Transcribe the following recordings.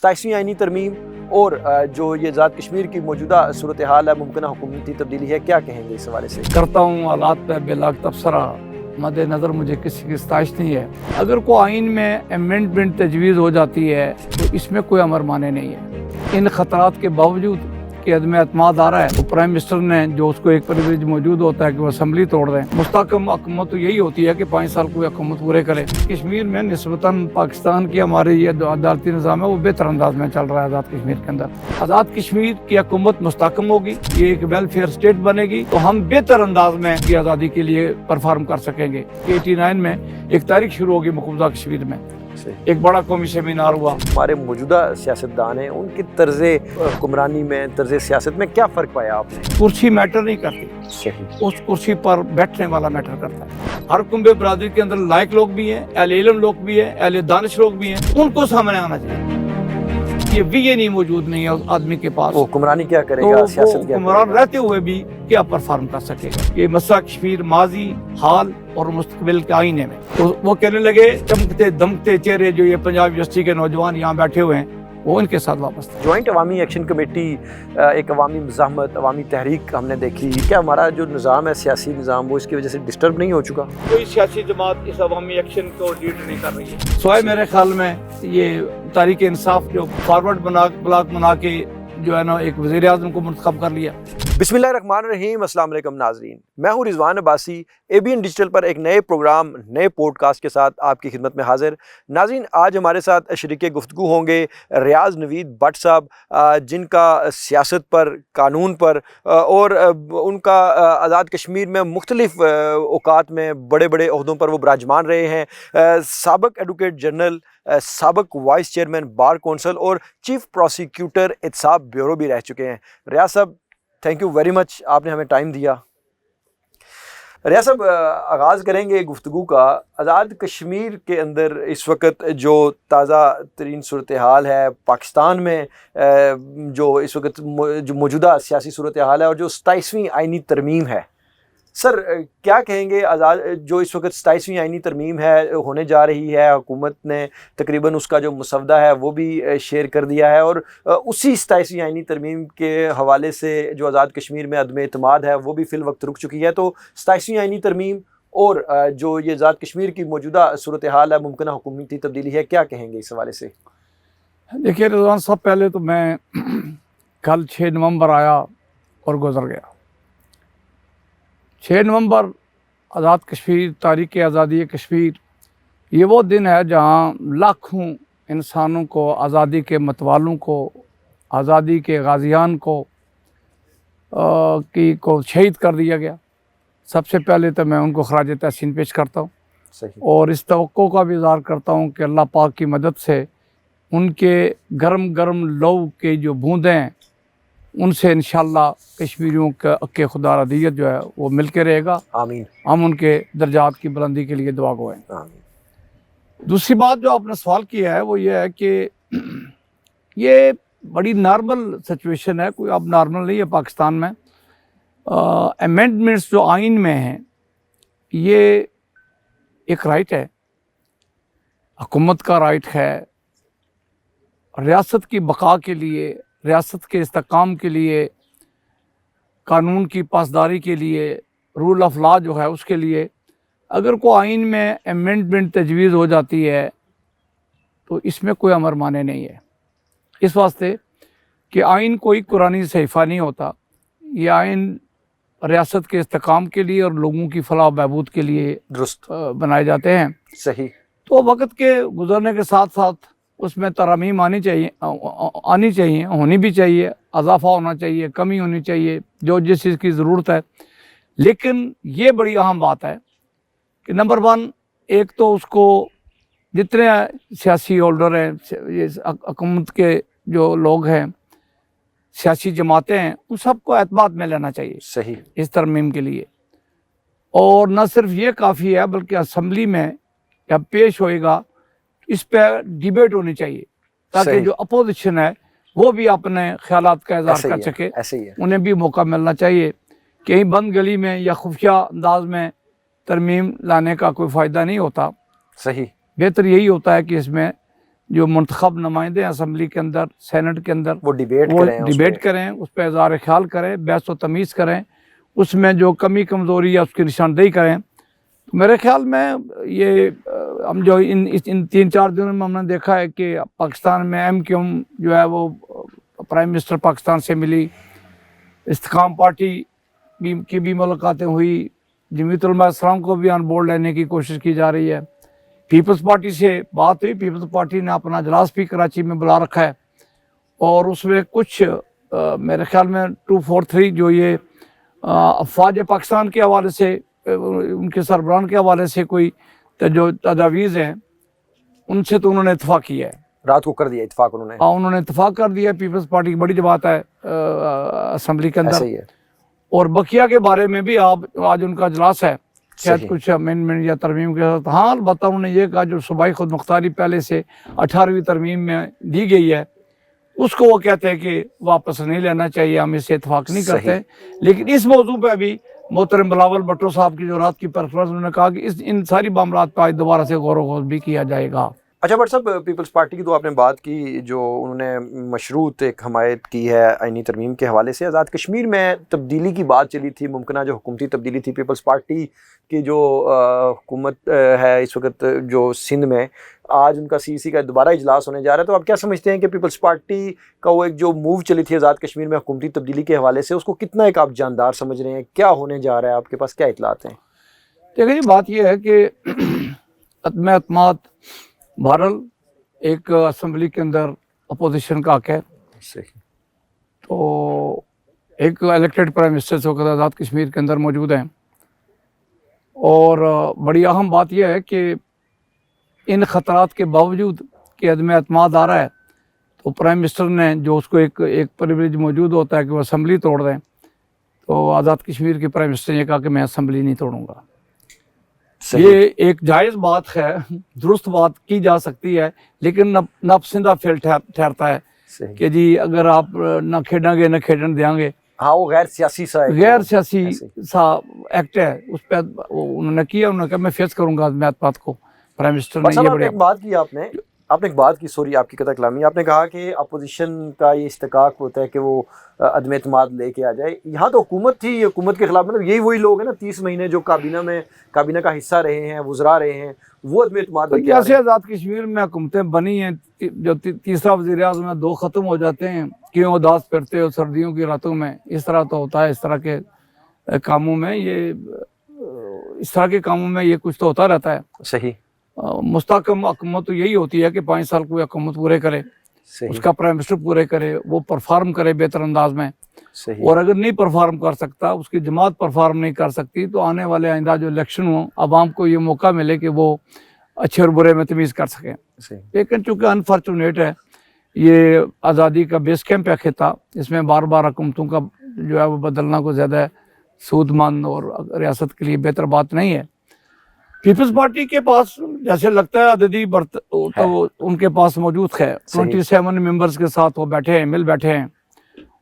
27ویں آئینی ترمیم اور جو یہ ذات کشمیر کی موجودہ صورتحال ہے، ممکنہ حکومتی تبدیلی ہے، کیا کہیں گے اس حوالے سے؟ کرتا ہوں حالات پہ بلاک تبصرہ، مد نظر مجھے کسی کی ستائش نہیں ہے۔ اگر کوئی آئین میں امینڈمنٹ تجویز ہو جاتی ہے تو اس میں کوئی امر مانے نہیں ہے۔ ان خطرات کے باوجود کہ عدم اعتماد آ رہا ہے تو پرائم منسٹر نے جو اس کو ایک پریویلیج موجود ہوتا ہے کہ وہ اسمبلی توڑ دیں۔ مستحکم حکومت تو یہی ہوتی ہے کہ 5 سال کوئی حکومت پورے کرے۔ کشمیر میں نسبتاً پاکستان کی ہمارے یہ جو عدالتی نظام ہے وہ بہتر انداز میں چل رہا ہے آزاد کشمیر کے اندر۔ آزاد کشمیر کی حکومت مستحکم ہوگی، یہ ایک ویلفیئر اسٹیٹ بنے گی تو ہم بہتر انداز میں کی آزادی کے لیے پرفارم کر سکیں گے۔ 89 میں ایک تاریخ شروع ہوگی مقبوضہ کشمیر میں، ایک بڑا قومی سیمینار ہوا۔ ہمارے موجودہ سیاستدان ہیں، ان کی طرز حکمرانی میں، طرز سیاست میں کیا فرق پایا آپ نے؟ کرسی میٹر نہیں کرتی، صحیح، اس کرسی پر بیٹھنے والا میٹر کرتا ہے۔ ہر کنبے برادری کے اندر لائق لوگ بھی ہیں، اہل علم لوگ بھی ہیں، اہل دانش لوگ بھی ہیں، ان کو سامنے آنا چاہیے۔ یہ بھی یہ نہیں موجود نہیں ہے اس آدمی کے پاس، وہ حکمرانی کیا کرے تو گا، وہ سیاست کیا حکمران کرے گا؟ رہتے ہوئے بھی کیا پرفارم کر سکے گا؟ یہ مسئلہ کشمیر ماضی، حال اور مستقبل کے آئینے میں، تو وہ کہنے لگے چمکتے دمکتے چہرے جو یہ پنجاب یونیورسٹی کے نوجوان یہاں بیٹھے ہوئے ہیں وہ ان کے ساتھ واپس تھے۔ جوائنٹ عوامی ایکشن کمیٹی، ایک عوامی مزاحمت، عوامی تحریک ہم نے دیکھی، کیا ہمارا جو نظام ہے، سیاسی نظام، وہ اس کی وجہ سے ڈسٹرب نہیں ہو چکا؟ کوئی سیاسی جماعت اس عوامی ایکشن کو لیڈ نہیں کر رہی ہے، سوائے میرے خیال میں یہ تحریک انصاف جو فارورڈ بلاک بنا کے جو ہے نا ایک وزیر اعظم کو منتخب کر لیا۔ بسم اللہ الرحمن الرحیم، السلام علیکم ناظرین، میں ہوں رضوان عباسی، ABN ڈیجیٹل پر ایک نئے پروگرام، نئے پوڈ کاسٹ کے ساتھ آپ کی خدمت میں حاضر۔ ناظرین، آج ہمارے ساتھ شریک گفتگو ہوں گے ریاض نوید بٹ صاحب، جن کا سیاست پر، قانون پر اور ان کا آزاد کشمیر میں مختلف اوقات میں بڑے بڑے عہدوں پر وہ براجمان رہے ہیں۔ سابق ایڈوکیٹ جنرل، سابق وائس چیئرمین بار کونسل اور چیف پروسیکیوٹر احتساب بیورو بھی رہ چکے ہیں۔ ریاض صاحب، تھینک یو ویری مچ، آپ نے ہمیں ٹائم دیا۔ ریاض صاحب، آغاز کریں گے گفتگو کا۔ آزاد کشمیر کے اندر اس وقت جو تازہ ترین صورتحال ہے پاکستان میں، جو اس وقت جو موجودہ سیاسی صورتحال ہے اور جو 27ویں آئینی ترمیم ہے، سر کیا کہیں گے؟ جو اس وقت 27ویں آئینی ترمیم ہے ہونے جا رہی ہے، حکومت نے تقریباً اس کا جو مسودہ ہے وہ بھی شیئر کر دیا ہے، اور اسی 27ویں آئینی ترمیم کے حوالے سے جو آزاد کشمیر میں عدم اعتماد ہے وہ بھی فی الوقت رک چکی ہے۔ تو 27ویں آئینی ترمیم اور جو یہ آزاد کشمیر کی موجودہ صورتحال ہے، ممکنہ حکومتی تبدیلی ہے، کیا کہیں گے اس حوالے سے؟ دیکھیے رضوان صاحب، پہلے تو میں کل 6 نومبر آیا اور گزر گیا۔ 6 نومبر آزاد کشمیر، تاریخ آزادی کشمیر، یہ وہ دن ہے جہاں لاکھوں انسانوں کو، آزادی کے متوالوں کو، آزادی کے غازیان کو شہید کر دیا گیا۔ سب سے پہلے تو میں ان کو خراج تحسین پیش کرتا ہوں، صحیح، اور اس توقع کا بھی اظہار کرتا ہوں کہ اللہ پاک کی مدد سے ان کے گرم گرم لو کے جو بوندیں ہیں ان سے انشاءاللہ کشمیریوں کے خدا رضیت جو ہے وہ مل کے رہے گا۔ آمین، ہم ان کے درجات کی بلندی کے لیے دعا گو ہیں۔ آمین۔ دوسری بات جو آپ نے سوال کیا ہے وہ یہ ہے کہ یہ بڑی نارمل سچویشن ہے، کوئی اب نارمل نہیں ہے پاکستان میں۔ امینڈمنٹس جو آئین میں ہیں یہ ایک رائٹ ہے، حکومت کا رائٹ ہے، ریاست کی بقا کے لیے، ریاست کے استحکام کے لیے، قانون کی پاسداری کے لیے، رول آف لا جو ہے اس کے لیے اگر کوئی آئین میں امینڈمنٹ تجویز ہو جاتی ہے تو اس میں کوئی امر مانے نہیں ہے، اس واسطے کہ آئین کوئی قرآنی صحیفہ نہیں ہوتا۔ یہ آئین ریاست کے استحکام کے لیے اور لوگوں کی فلاح و بہبود کے لیے درست، بنائے جاتے ہیں۔ صحیح، تو وقت کے گزرنے کے ساتھ ساتھ اس میں ترامیم آنی چاہیے، ہونی بھی چاہیے، اضافہ ہونا چاہیے، کمی ہونی چاہیے، جو جس چیز کی ضرورت ہے۔ لیکن یہ بڑی اہم بات ہے کہ نمبر 1، ایک تو اس کو جتنے سیاسی ہولڈر ہیں، یہ حکومت کے جو لوگ ہیں، سیاسی جماعتیں ہیں، ان سب کو اعتماد میں لینا چاہیے صحیح، اس ترمیم کے لیے۔ اور نہ صرف یہ کافی ہے بلکہ اسمبلی میں جب پیش ہوئے گا اس پہ ڈیبیٹ ہونی چاہیے تاکہ صحیح، جو اپوزیشن ہے وہ بھی اپنے خیالات کا اظہار کر سکے، ایسے ہی ہے۔ انہیں بھی موقع ملنا چاہیے۔ کہیں بند گلی میں یا خفیہ انداز میں ترمیم لانے کا کوئی فائدہ نہیں ہوتا، صحیح، بہتر یہی ہوتا ہے کہ اس میں जो मुंतखब नुमाइंदे हैं असम्बली के अंदर, सेनेट के अंदर, वो डिबेट वो करें, डिबेट करें, उस पर इज़हार ख्याल करें, बहस व तमीज़ करें, उसमें जो कमी कमज़ोरी है उसकी निशानदेही करें। तो मेरे ख्याल में ये हम जो इन 3-4 दिनों में हमने देखा है कि पाकिस्तान में MQM जो है वो प्राइम मिनिस्टर पाकिस्तान से मिली, इस्तेकाम पार्टी की भी मुलाकातें हुई, जमीयत उलमा इस्लाम को भी ऑन बोर्ड लेने की कोशिश की जा रही है, पीपल्स पार्टी से बात हुई, पीपल्स पार्टी ने अपना इजलास भी कराची में बुला रखा है और उसमें कुछ मेरे ख्याल में 243 जो ये अफवाज पाकिस्तान के हवाले से उनके सरबराह के हवाले से कोई जो तजावीज़ हैं उनसे तो उन्होंने इत्तफाक किया है, रात को कर दिया इत्तेफाक उन्होंने। हाँ उन्होंने इत्तफाक कर दिया। पीपल्स पार्टी की बड़ी जमात है असम्बली के ऐसा अंदर, ही है। और बकिया के बारे में भी आज उनका इजलास है, शायद सही। कुछ अमेंडमेंट या तरमीम के साथ। हाँ अलबत्ता उन्होंने ये कहा जो सूबाई खुद मुख्तारी पहले से 18वीं तरमीम में दी गई है उसको वो कहते हैं कि वापस नहीं लेना चाहिए, हम इससे इत्तफाक नहीं सही। करते। लेकिन इस मौजू पर भी मोहतरम बिलावल भुट्टो साहब की जो रात की परफॉर्मेंस, उन्होंने कहा कि इन सारी मामलात पर आज दोबारा से गौर व गौर भी किया जाएगा। अच्छा बट साहब, पीपल्स पार्टी की तो आपने बात की, जो उन्होंने मशरूत एक हमायत की है आईनी तरमीम के हवाले से। आज़ाद कश्मीर में तब्दीली की बात चली थी, मुमकिन जो हुकूमती तब्दीली थी, पीपल्स पार्टी की जो हुकूमत है इस वक्त जो सिंध में, आज उनका CEC का दोबारा इजलास होने जा रहा है। तो आप क्या समझते हैं कि पीपल्स पार्टी का वो एक जो मूव चली थी आज़ाद कश्मीर में हुकूमती तब्दीली के हवाले से, उसको कितना एक आप जानदार समझ रहे हैं, क्या होने जा रहा है, आपके पास क्या इतलात हैं? देखिए बात यह है कि अदम एतमाद बहरहाल एक असम्बली के अंदर अपोजिशन का हक है, सही। तो एक इलेक्टेड प्राइम मिनिस्टर इस वक्त आज़ाद कश्मीर के अंदर मौजूद हैं और बड़ी अहम बात यह है कि इन ख़तरात के बावजूद कि अदम एतमाद आ रहा है तो प्राइम मिनिस्टर ने जो उसको एक प्रिविलेज मौजूद होता है कि वो असम्बली तोड़ दें, तो आज़ाद कश्मीर के प्राइम मिनिस्टर ने ये कहा कि मैं असम्बली नहीं तोड़ूंगा। ये एक जायज़ बात है, दुरुस्त बात की जा सकती है, लेकिन नापसंदा फेल ठहरता है कि जी अगर आप ना खेडेंगे ना खेडन देंगे। हाँ वो गैर सियासी सा गैर सियासी सा एक्ट है, उस पर उन्होंने किया, उन्होंने कहा मैं फेस करूंगा इस बात को। प्राइम मिनिस्टर ने ये एक बात की आपने एक बात की, सॉरी आपकी कथा कलामी, आपने कहा कि अपोजिशन का ये इस्तेकाक होता है कि वो अदम एतमाद लेके आ जाए। यहाँ तो हुकूमत थी, हुकूमत के खिलाफ, मतलब यही वही लोग हैं ना 30 महीने जो काबीना का हिस्सा रहे हैं, वज़रा रहे हैं, वो अदम एतमाद लेके आ रहे हैं। जैसे आज़ाद कश्मीर में हुकूमतें बनी हैं, जो तीसरा वज़ीर आज़म में 2 ख़त्म हो जाते हैं, क्यों उदास फिरते हो सर्दियों की रातों में, इस तरह तो होता है। इस तरह के कामों में ये कुछ तो होता रहता है। सही। मुस्तकम हुकूमत तो यही होती है कि 5 साल कोई हुकूमत पूरे करे, उसका प्राइम मिनिस्टर पूरे करे, वो परफॉर्म करे बेहतर अंदाज में। सही। और अगर नहीं परफॉर्म कर सकता, उसकी जमात परफॉर्म नहीं कर सकती, तो आने वाले आइंदा जो इलेक्शन हो, आवाम को ये मौका मिले कि वो अच्छे और बुरे में तमीज़ कर सकें। लेकिन चूँकि अनफॉर्चुनेट है, ये आज़ादी का बेस कैंप है खिता, इसमें बार बार हुकूमतों का जो है वो बदलना को ज़्यादा सूदमंद और रियासत के लिए बेहतर बात नहीं है। पीपल्स पार्टी के पास जैसे लगता है अददी बर्त तो उनके पास मौजूद है, 27 मेंबर्स के साथ वो बैठे हैं, मिल बैठे हैं।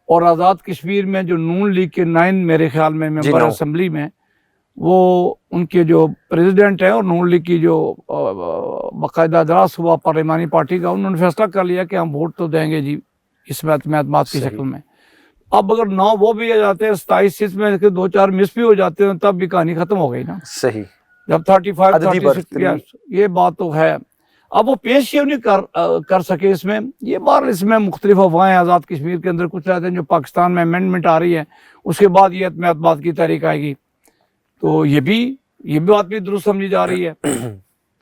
और आज़ाद कश्मीर में जो नून लीग के 9 मेरे ख्याल में मेंबर असम्बली में, वो उनके जो प्रेसिडेंट हैं और नून लीग की जो बाकायदा इजलास हुआ पार्लिमानी पार्टी का, उन्होंने फैसला कर लिया कि हम वोट तो देंगे जी इसमें एतमाद की शक्ल में। अब अगर 9 वो भी आ जाते हैं, 27 में 2-4 मिस भी हो जाते हैं, तब भी कहानी खत्म हो गई ना। सही। जब 35-36 ये बात तो है। अब वो पेश क्यों नहीं कर सके इसमें, ये बार इसमें मुख्तलिफ अफवाहें आज़ाद कश्मीर के अंदर कुछ रहते हैं, जो पाकिस्तान में अमेंडमेंट आ रही है उसके बाद ये एतमाद की तारीख आएगी, तो ये बात भी दुरुस्त समझी जा रही है।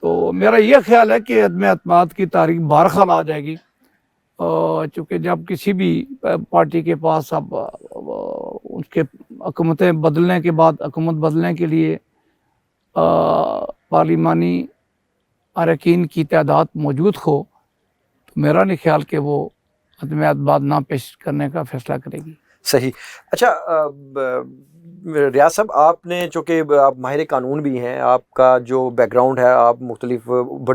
तो मेरा ये ख्याल है कि एतमाद की तारीख बहरहाल आ जाएगी, चूँकि जब किसी भी पार्टी के पास अब उसके हुकूमतें बदलने के बाद हुकूमत बदलने के लिए पार्लिमानी अरकान की तादाद मौजूद हो, तो मेरा नहीं ख्याल कि वो अदम एतमाद ना पेश करने का फैसला करेगी। सही। अच्छा रियाज साहब, आपने चूँकि आप माहिर कानून भी हैं, आपका जो बैकग्राउंड है, आप मुख्तलिफ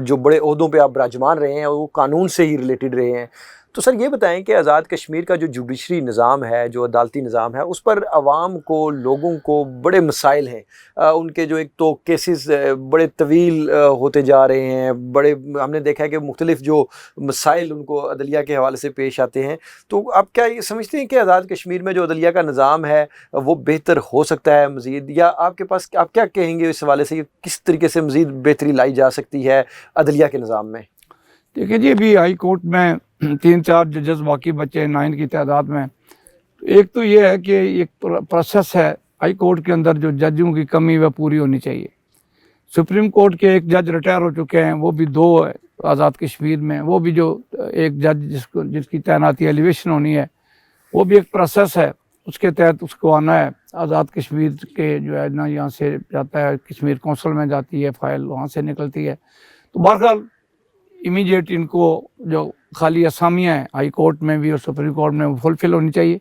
जो बड़े ओहदों पे आप विराजमान रहे हैं वो कानून से ही रिलेटेड रहे हैं, تو سر یہ بتائیں کہ آزاد کشمیر کا جو جوڈیشری نظام ہے، جو عدالتی نظام ہے، اس پر عوام کو، لوگوں کو بڑے مسائل ہیں. ان کے جو ایک تو کیسز بڑے طویل ہوتے جا رہے ہیں، بڑے ہم نے دیکھا ہے کہ مختلف جو مسائل ان کو عدلیہ کے حوالے سے پیش آتے ہیں. تو آپ کیا یہ سمجھتے ہیں کہ آزاد کشمیر میں جو عدلیہ کا نظام ہے وہ بہتر ہو سکتا ہے مزید، یا آپ کے پاس آپ کیا کہیں گے اس حوالے سے کہ کس طریقے سے مزید بہتری لائی جا سکتی ہے عدلیہ کے نظام میں؟ دیکھیں جی، ابھی ہائی کورٹ میں 3-4 ججز باقی بچے ہیں 9 کی تعداد میں. ایک تو یہ ہے کہ ایک پروسیس ہے ہائی کورٹ کے اندر، جو ججوں کی کمی وہ پوری ہونی چاہیے. سپریم کورٹ کے ایک جج ریٹائر ہو چکے ہیں، وہ بھی 2 ہے آزاد کشمیر میں. وہ بھی جو ایک جج جس کی تعیناتی ایلیویشن ہونی ہے، وہ بھی ایک پروسیس ہے، اس کے تحت اس کو آنا ہے. آزاد کشمیر کے جو ہے نا، یہاں سے جاتا ہے کشمیر کونسل میں جاتی ہے فائل، وہاں سے نکلتی ہے. تو بہرحال امیڈیٹ ان کو جو خالی اسامیاں ہیں ہائی کورٹ میں بھی اور سپریم کورٹ میں وہ فلفل ہونی چاہیے،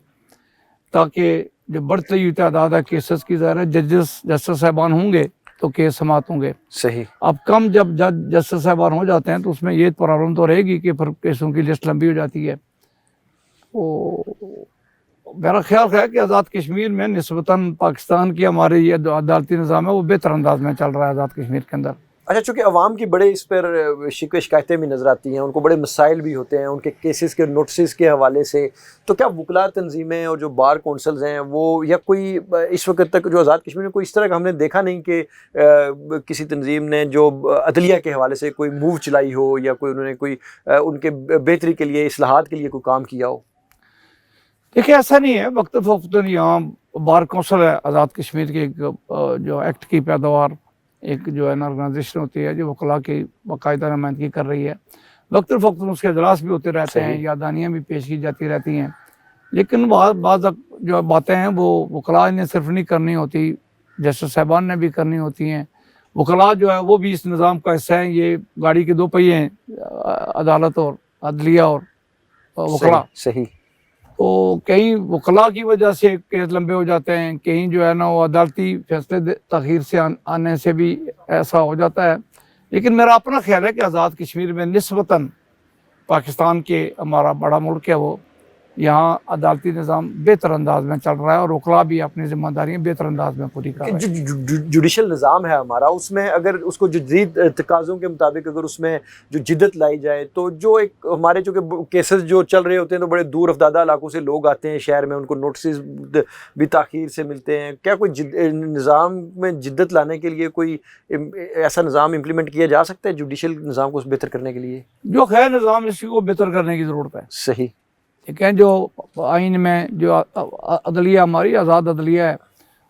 تاکہ جو بڑھتی ہوئی تعداد ہے کیسز کی، ظاہر ہے جسٹس صاحبان ہوں گے تو کیس سماعت ہوں گے. صحیح. اب کم جب جسٹس صاحبان ہو جاتے ہیں تو اس میں یہ پرابلم تو رہے گی کہ پھر کیسوں کی لسٹ لمبی ہو جاتی ہے. میرا خیال ہے کہ آزاد کشمیر میں نسبتاً پاکستان کی ہمارے یہ عدالتی نظام ہے وہ بہتر انداز میں چل رہا ہے آزاد کشمیر کے اندر. اچھا، چونکہ عوام کی بڑے اس پر شکایتیں بھی نظر آتی ہیں، ان کو بڑے مسائل بھی ہوتے ہیں ان کے کیسز کے نوٹسز کے حوالے سے، تو کیا وکلاء تنظیمیں اور جو بار کونسلز ہیں وہ، یا کوئی اس وقت تک جو آزاد کشمیر میں کوئی اس طرح کا ہم نے دیکھا نہیں کہ کسی تنظیم نے جو عدلیہ کے حوالے سے کوئی موو چلائی ہو، یا کوئی انہوں نے کوئی ان کے بہتری کے لیے، اصلاحات کے لیے کوئی کام کیا ہو؟ دیکھیں ایسا نہیں ہے، وقت فوقتاً یہاں بار کونسل ہے آزاد کشمیر کی، ایک جو ایکٹ کی پیداوار، ایک جو ہے نا آرگنائزیشن ہوتی ہے جو وکلاء کی باقاعدہ نمائندگی کر رہی ہے. وقت فوقتاً اس کے اجلاس بھی ہوتے رہتے ہیں، یاددانیاں بھی پیش کی جاتی رہتی ہیں. لیکن بعض جو باتیں ہیں وہ وکلاء نے صرف نہیں کرنی ہوتی، جسٹس صاحبان نے بھی کرنی ہوتی ہیں. وکلاء جو ہے وہ بھی اس نظام کا حصہ ہیں، یہ گاڑی کے 2 پہیے ہیں، عدالت اور عدلیہ اور وکلاء. صحیح. تو کہیں وکلاء کی وجہ سے کیس لمبے ہو جاتے ہیں، کہیں جو ہے نا وہ عدالتی فیصلے تاخیر سے آنے سے بھی ایسا ہو جاتا ہے. لیکن میرا اپنا خیال ہے کہ آزاد کشمیر میں نسبتاً پاکستان کے ہمارا بڑا ملک ہے وہ، یہاں عدالتی نظام بہتر انداز میں چل رہا ہے اور وکلاء بھی اپنی ذمہ داریاں بہتر انداز میں پوری کر رہے ہیں. جو جوڈیشل نظام ہے ہمارا، اس میں اگر اس کو جدید تقاضوں کے مطابق اگر اس میں جو جدت لائی جائے، تو جو ایک ہمارے چونکہ کیسز جو چل رہے ہوتے ہیں تو بڑے دور افتادہ علاقوں سے لوگ آتے ہیں شہر میں، ان کو نوٹسز بھی تاخیر سے ملتے ہیں. کیا کوئی نظام میں جدت لانے کے لیے کوئی ایسا نظام امپلیمنٹ کیا جا سکتا ہے جوڈیشل نظام کو بہتر کرنے کے لیے؟ جو خیر نظام اس کو بہتر کرنے کی ضرورت ہے. صحیح. ٹھیک ہے، جو آئین میں جو عدلیہ ہماری آزاد عدلیہ ہے،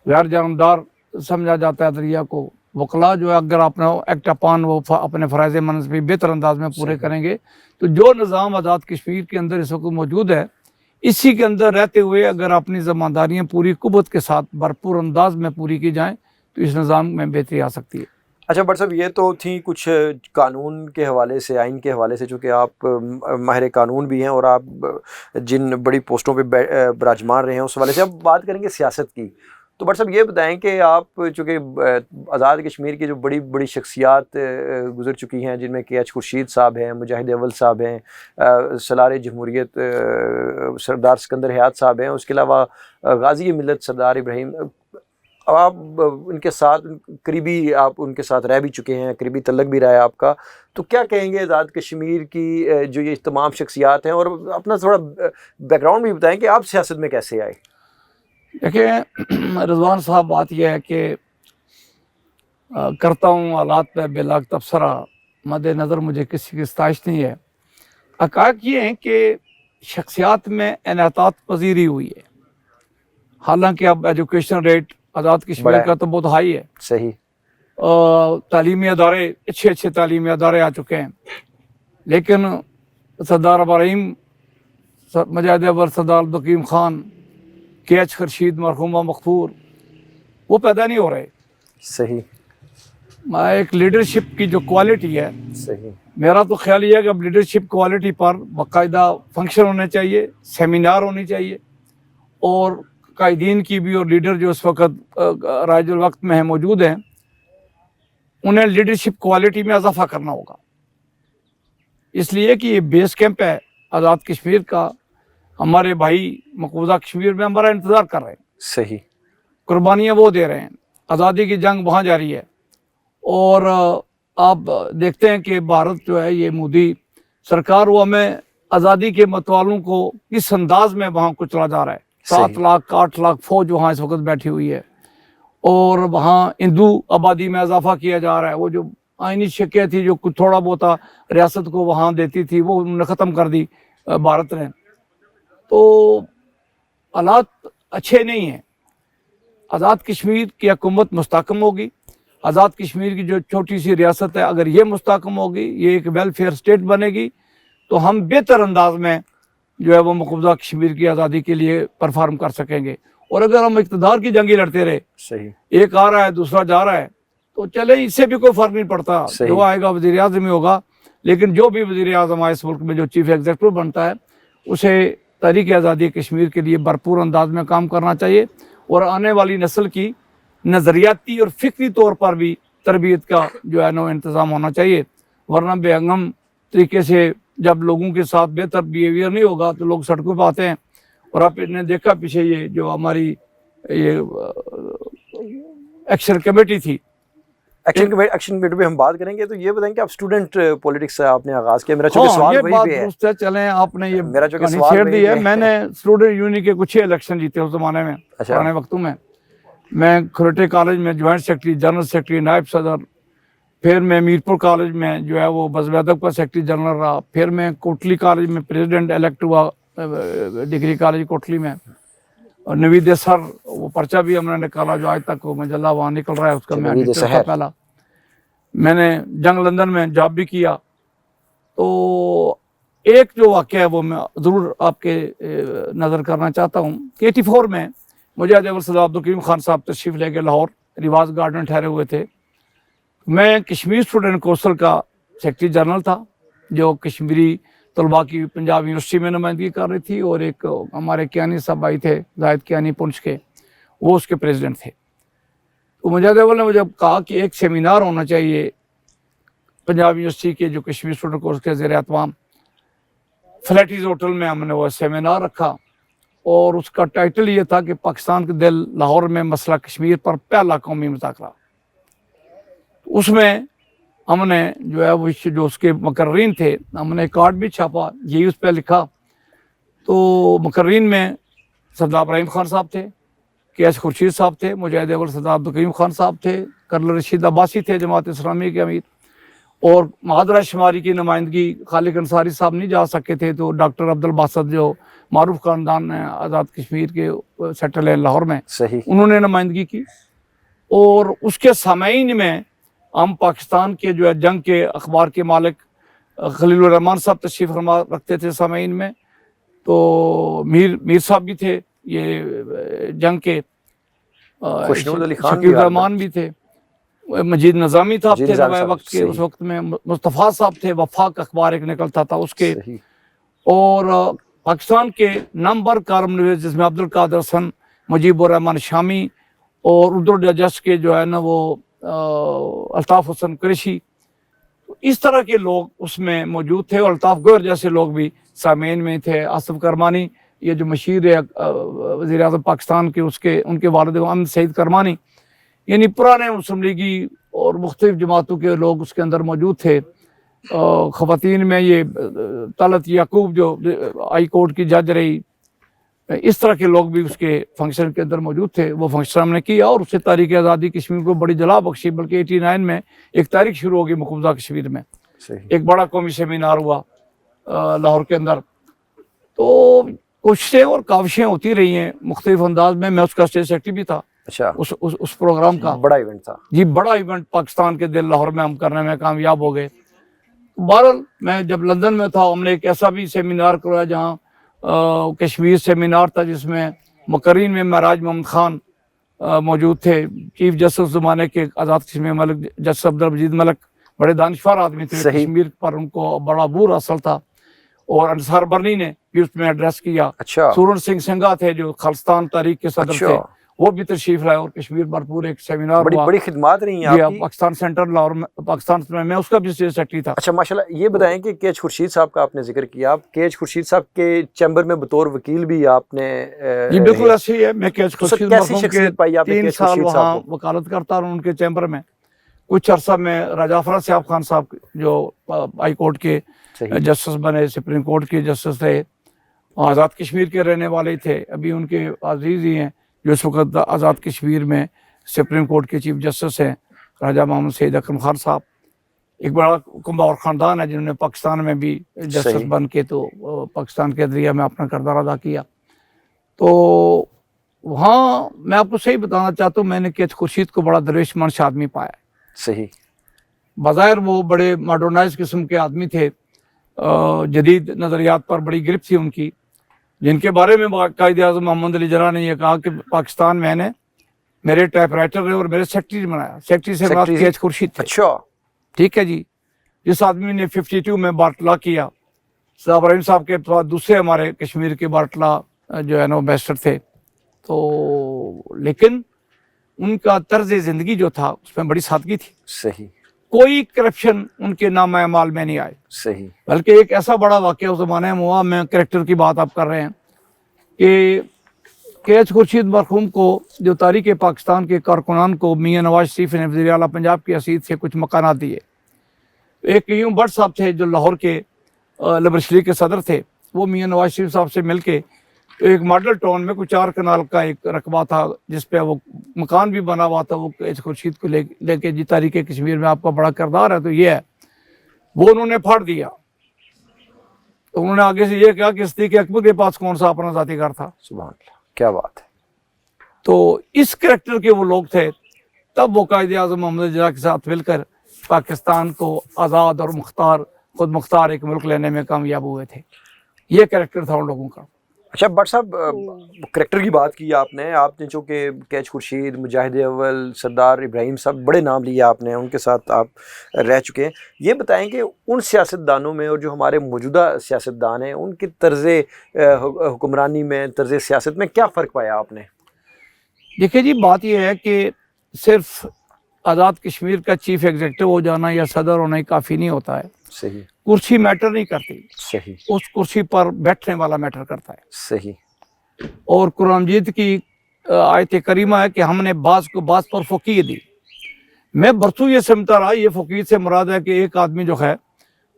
غیر جانبدار سمجھا جاتا ہے عدلیہ کو. وکلاء جو ہے اگر اپنا ایکٹ اپان وہ اپنے فرائض منصبی بہتر انداز میں پورے کریں گے، تو جو نظام آزاد کشمیر کے اندر اس وقت موجود ہے، اسی کے اندر رہتے ہوئے اگر اپنی ذمہ داریاں پوری قوت کے ساتھ بھرپور انداز میں پوری کی جائیں تو اس نظام میں بہتری آ سکتی ہے. اچھا بٹ صاحب، یہ تو تھی کچھ قانون کے حوالے سے، آئین کے حوالے سے، چونکہ آپ ماہر قانون بھی ہیں اور آپ جن بڑی پوسٹوں پہ براجمان رہے ہیں اس حوالے سے. اب بات کریں گے سیاست کی. تو بٹ صاحب یہ بتائیں کہ آپ چونکہ آزاد کشمیر کی جو بڑی بڑی شخصیات گزر چکی ہیں، جن میں کے ایچ خورشید صاحب ہیں، مجاہد اول صاحب ہیں، سالار جمہوریت سردار سکندر حیات صاحب ہیں، اس کے علاوہ غازی ملت سردار ابراہیم، آپ ان کے ساتھ قریبی، آپ ان کے ساتھ رہ بھی چکے ہیں، قریبی تعلق بھی رہا ہے آپ کا. تو کیا کہیں گے آزاد کشمیر کی جو یہ تمام شخصیات ہیں، اور اپنا تھوڑا بیک گراؤنڈ بھی بتائیں کہ آپ سیاست میں کیسے آئے؟ دیکھیں رضوان صاحب، بات یہ ہے کہ کرتا ہوں حالات پہ بے لاگ تبصرہ، مد نظر مجھے کسی کی ستائش نہیں ہے. حقائق یہ ہیں کہ شخصیات میں انعطاف پذیری ہوئی ہے، حالانکہ اب ایجوکیشن ریٹ آزاد کشمیر کا تو بہت ہائی ہے. صحیح. تعلیمی ادارے، اچھے تعلیمی ادارے آ چکے ہیں، لیکن سردار ابراہیم، مجاہد اول، سردار عبدالحکیم خان، کے ایچ خورشید، مرحومہ مغفور، وہ پیدا نہیں ہو رہے. صحیح. ایک لیڈرشپ کی جو کوالٹی ہے، صحیح، میرا تو خیال یہ ہے کہ اب لیڈرشپ کوالٹی پر باقاعدہ فنکشن ہونے چاہیے، سیمینار ہونے چاہیے، اور قائدین کی بھی اور لیڈر جو اس وقت رائج الوقت میں ہیں، موجود ہیں، انہیں لیڈرشپ کوالٹی میں اضافہ کرنا ہوگا. اس لیے کہ یہ بیس کیمپ ہے आज़ाद कश्मीर का हमारे भाई मकबूजा कश्मीर में हमारा इंतज़ार कर रहे हैं, सही, कुर्बानियाँ वो दे रहे हैं, आज़ादी की जंग वहाँ जारी है। और आप देखते हैं कि भारत जो है ये मोदी सरकार वो हमें आज़ादी के मतवालों को किस अंदाज में वहाँ कुचला जा रहा है। 7 लाख 8 लाख फौज वहाँ इस वक्त बैठी हुई है और वहाँ हिंदू आबादी में इजाफा किया जा रहा है। वो जो आइनी शक्य थी जो कुछ थोड़ा बहुत रियासत को वहाँ देती थी वो उन्होंने ख़त्म कर दी भारत ने। तो हालात अच्छे नहीं हैं। आज़ाद कश्मीर की हुकूमत मुस्तकम होगी, आज़ाद कश्मीर की जो छोटी सी रियासत है अगर ये मुस्तकम होगी, ये एक वेलफेयर स्टेट बनेगी, तो हम बेहतर अंदाज में जो है वो मकबूजा कश्मीर की आज़ादी के लिए परफॉर्म कर सकेंगे। और अगर हम इक़्तिदार की जंगी लड़ते रहे, सही, एक आ रहा है दूसरा जा रहा है, तो चले इससे भी कोई फ़र्क नहीं पड़ता, जो आएगा वज़ीर आज़म ही होगा। लेकिन जो भी वज़ीर आज़म आए इस मुल्क में, जो चीफ एग्जीक्यूटिव बनता है, उसे तहरीक आज़ादी कश्मीर के लिए भरपूर अंदाज में काम करना चाहिए और आने वाली नस्ल की नज़रियाती और फ़िक्री तौर पर भी तरबियत का जो है ना इंतज़ाम होना चाहिए। वरना बेहंगम तरीके से जब लोगों के साथ बेहतर बिहेवियर नहीं होगा तो लोग सड़कों पर आते हैं। और आपने देखा पीछे ये जो हमारी ये एक्शन कमेटी थी, एक्शन कमेटी पे हम बात करेंगे। तो ये बताएं कि आप स्टूडेंट पॉलिटिक्स से आपने आगाज़ किया, मेरा चूंकि सवाल वही भी है। चलें, आपने ये मेरा चूंकि सवाल छेड़ दी है। मैंने स्टूडेंट यूनियन के कुछ ही इलेक्शन जीते उस ज़माने में, पुराने वक्तों में। मैं खरोटे कॉलेज में ज्वाइंट सेक्रेटरी, जनरल सेक्रेटरी, नायब सदर, फिर मैं मीरपुर कॉलेज में जो है वो बज़-ए-अदब का सेक्रेटरी जनरल रहा, फिर मैं कोटली कॉलेज में प्रेसिडेंट इलेक्ट हुआ, डिग्री कॉलेज कोटली में। और नवीद सर वो पर्चा भी हमने निकाला जो आज तक वो मजल्ला वहाँ निकल रहा है, उसका मैं एडिटर था पहला। मैंने जंग लंदन में जॉब भी किया। तो एक जो वाक़या है वो मैं ज़रूर आपके नज़र करना चाहता हूँ कि 84 में मुझे अजय सरदार अब्दुल करीम खान साहब तशरीफ़ लेके लाहौर रिवाज गार्डन ठहरे हुए थे। मैं कश्मीर स्टूडेंट कौंसिल का सेक्रेटरी जनरल था, जो कश्मीरी तलबा की पंजाब यूनिवर्सिटी में नुमाइंदगी कर रही थी, और एक हमारे कियानी साहब भाई थे जाहिद कियानी पुंछ के, वो उसके प्रेसिडेंट थे। तो मुजाहिद ने मुझे कहा कि एक सेमिनार होना चाहिए पंजाब यूनिवर्सिटी के जो कश्मीर स्टूडेंट कोर्स के ज़ेर एहतमाम फ्लैटीज़ होटल में हमने वो सेमिनार रखा। और उसका टाइटल ये था कि पाकिस्तान के दिल लाहौर में मसला कश्मीर पर पहला कौमी मुज़ाकरा। उसमें हमने जो है वो जो उसके मुकर्रीन थे, हमने कार्ड भी छापा, यही उस पर लिखा। तो मुकर्रीन में सरदार इब्राहिम खान साहब थे, के.एस. खुर्शीद साहब थे, मुजाहिद अव्वल सरदार अब्दुल करीम खान साहब थे, कर्नल रशीद अब्बासी थे जमात इस्लामी के अमीर, और महादरा शुमारी की नुमाइंदगी खालिद अंसारी साहब नहीं जा सके थे, तो डॉक्टर अब्दुल बासत जो मारूफ ख़ानदान है आज़ाद कश्मीर के सेटल है लाहौर में, सही, उन्होंने नुमाइंदगी की। और उसके सामईन में हम पाकिस्तान के जो है जंग के अखबार के मालिक खलीलुर रहमान साहब तशरीफ़ फरमा रखते थे सामईन में। तो मीर साहब भी थे ये जंग के, शकील रहमान भी थे, मजीद नज़ामी साहब थे नवाए वक्त के उस वक्त में, मुस्तफ़ा साहब थे, वफाक अखबार एक निकलता था उसके। और पाकिस्तान के नंबर कारम नवीस जिसमें अब्दुल कादिर हसन, मुजीबुर रहमान शामी और उर्दू डाइजेस्ट के जो है ना वो अल्ताफ़ हुसैन कुरैशी, इस तरह के लोग उसमें मौजूद थे। और अल्ताफ़ गोहर जैसे लोग भी सामीन में थे। आसिफ करमानी, ये जो मशीर है वज़ीर आज़म पाकिस्तान के, उसके उनके वालिद अहमद सईद करमानी, यानी पुराने मुस्लिम लीगी और मुख्तलिफ जमातों के लोग उसके अंदर मौजूद थे। ख़वातीन में ये तलत याकूब जो हाई कोर्ट की जज रही, इस तरह के लोग भी उसके फंक्शन के अंदर मौजूद थे। वो फंक्शन हमने किया और उससे तारीख़ आज़ादी कश्मीर को बड़ी जला बख्शी। बल्कि 89 में एक तारीख शुरू होगी मकबूजा कश्मीर में, एक बड़ा कौमी सेमिनार हुआ लाहौर के अंदर। तो कोशिशें और काविशें होती रही हैं मुख्तलिफ अंदाज में। मैं उसका स्टेट सेक्रेटरी भी था। अच्छा, उस प्रोग्राम का बड़ा इवेंट था जी, बड़ा इवेंट पाकिस्तान के दिल लाहौर में हम करने में कामयाब हो गए। बहरहाल मैं जब लंदन में था, हमने एक ऐसा भी सेमिनार करवाया जहाँ कश्मीर सेमिनार था, जिसमें मुकर्रीन में महराज मोहम्मद खान मौजूद थे, चीफ जस्टिस ज़माने के आज़ाद कश्मीर मलिक जस्टिस अब्दुल मजीद मलिक, बड़े दानिशवर आदमी थे, कश्मीर पर उनको बड़ा बूर असर था। और अंसार बर्नी ने भी उसमें एड्रेस किया। अच्छा। सूरन सिंह संघा थे जो खालिस्तान तारीख के सदर थे, وہ بھی تشریف لائے اور کشمیر پر پورے ایک سیمینار بڑی ہوا بڑی خدمات رہی ہیں جی آپ کی. پاکستان سینٹر لاہور میں، پاکستان میں اس کا بھی سیکرٹری تھا. اچھا ماشاءاللہ. یہ بتائیں کہ کے ایچ خورشید صاحب کا آپ نے ذکر کیا، آپ کے ایچ خورشید صاحب کے چیمبر میں بطور وکیل بھی آپ نے جی بالکل ایسے ہی ہے. میں کے ایچ تو سر خورشید کیسی مرحوم کے شخصیت پائی آپ نے کے 3 ایچ سال خورشید وہاں صاحب کو؟ وکالت کرتا رہا ان کے چیمبر میں. کچھ عرصہ میں راجہ افراد صاحب خان صاحب جو ہائی کورٹ کے صحیح. جسٹس بنے، سپریم کورٹ کے جسٹس تھے، آزاد کشمیر کے رہنے والے تھے. ابھی ان کے عزیز ہی ہیں جو اس وقت آزاد کشمیر میں سپریم کورٹ کے چیف جسٹس ہیں، راجہ محمد سعید اکرم خان صاحب. ایک بڑا کمبا اور ہے جنہوں نے پاکستان میں بھی جسٹس صحیح. بن کے تو پاکستان کے عدلیہ میں اپنا کردار ادا کیا. تو وہاں میں آپ کو صحیح بتانا چاہتا ہوں، میں نے کے ایچ خورشید کو بڑا درویش منش آدمی پایا. صحیح. بظاہر وہ بڑے ماڈرنائز قسم کے آدمی تھے، جدید نظریات پر بڑی گرفت تھی ان کی، جن کے بارے میں قائد اعظم محمد علی جناح نے یہ کہا کہ پاکستان میں نے میرے ٹائپ رائٹر نے اور میرے سیکرٹری بنایا. سیکرٹری سے بات کے ایچ خورشید تھے. اچھا. ٹھیک ہے جی. جس آدمی نے 52 میں باٹلا کیا، صاحب رحیم صاحب کے بعد دوسرے ہمارے کشمیر کے باٹلا جو ہے نا بیسٹر تھے. تو لیکن ان کا طرز زندگی جو تھا اس میں بڑی سادگی تھی. صحیح. کوئی کرپشن ان کے نام اعمال میں نہیں آئے. صحیح. بلکہ ایک ایسا بڑا واقعہ اس زمانے میں ہوا، میں کریکٹر کی بات آپ کر رہے ہیں، کہ کے ایچ خورشید مرحوم کو جو تاریخ پاکستان کے کارکنان کو میاں نواز شریف نے وزیر اعلیٰ پنجاب کی حیثیت سے کچھ مکانات دیے. ایک یوں بٹ صاحب تھے جو لاہور کے لبرشلی کے صدر تھے، وہ میاں نواز شریف صاحب سے مل کے ایک ماڈل ٹاؤن میں کوئی 4 کنال کا ایک رقبہ تھا جس پہ وہ مکان بھی بنا ہوا تھا. وہ کے ایچ خورشید کو لے کے جی تاریخ کشمیر میں آپ کا بڑا کردار ہے تو یہ ہے، وہ انہوں نے پھاڑ دیا. تو انہوں نے آگے سے یہ کہا کہ صدیق اکبر کے پاس کون سا اپنا ذاتی گھر تھا. سبحان اللہ، کیا بات ہے. تو اس کریکٹر کے وہ لوگ تھے. تب وہ قائد اعظم محمد علی جناح کے ساتھ مل کر پاکستان کو آزاد اور خود مختار ایک ملک لینے میں کامیاب ہوئے تھے. یہ کریکٹر تھا ان لوگوں کا. اچھا بٹ صاحب، کریکٹر کی بات کی آپ نے چونکہ کے ایچ خورشید، مجاہد اول، سردار ابراہیم صاحب، بڑے نام لیے آپ نے، ان کے ساتھ آپ رہ چکے ہیں. یہ بتائیں کہ ان سیاستدانوں میں اور جو ہمارے موجودہ سیاستدان ہیں ان کی طرز حکمرانی میں، طرز سیاست میں کیا فرق پایا آپ نے؟ دیکھیے جی، بات یہ ہے کہ صرف آزاد کشمیر کا چیف ایگزیکٹو ہو جانا یا صدر ہونا ہی کافی نہیں ہوتا ہے. صحیح. کرسی میٹر نہیں کرتی، صحیح. اس کرسی پر بیٹھنے والا میٹر کرتا ہے. صحیح. اور قرآن مجید کی آیت کریمہ ہے کہ ہم نے بعض کو بعض پر فوقیت دی. میں برسوں یہ سمجھتا رہا یہ فوقیت سے مراد ہے کہ ایک آدمی جو ہے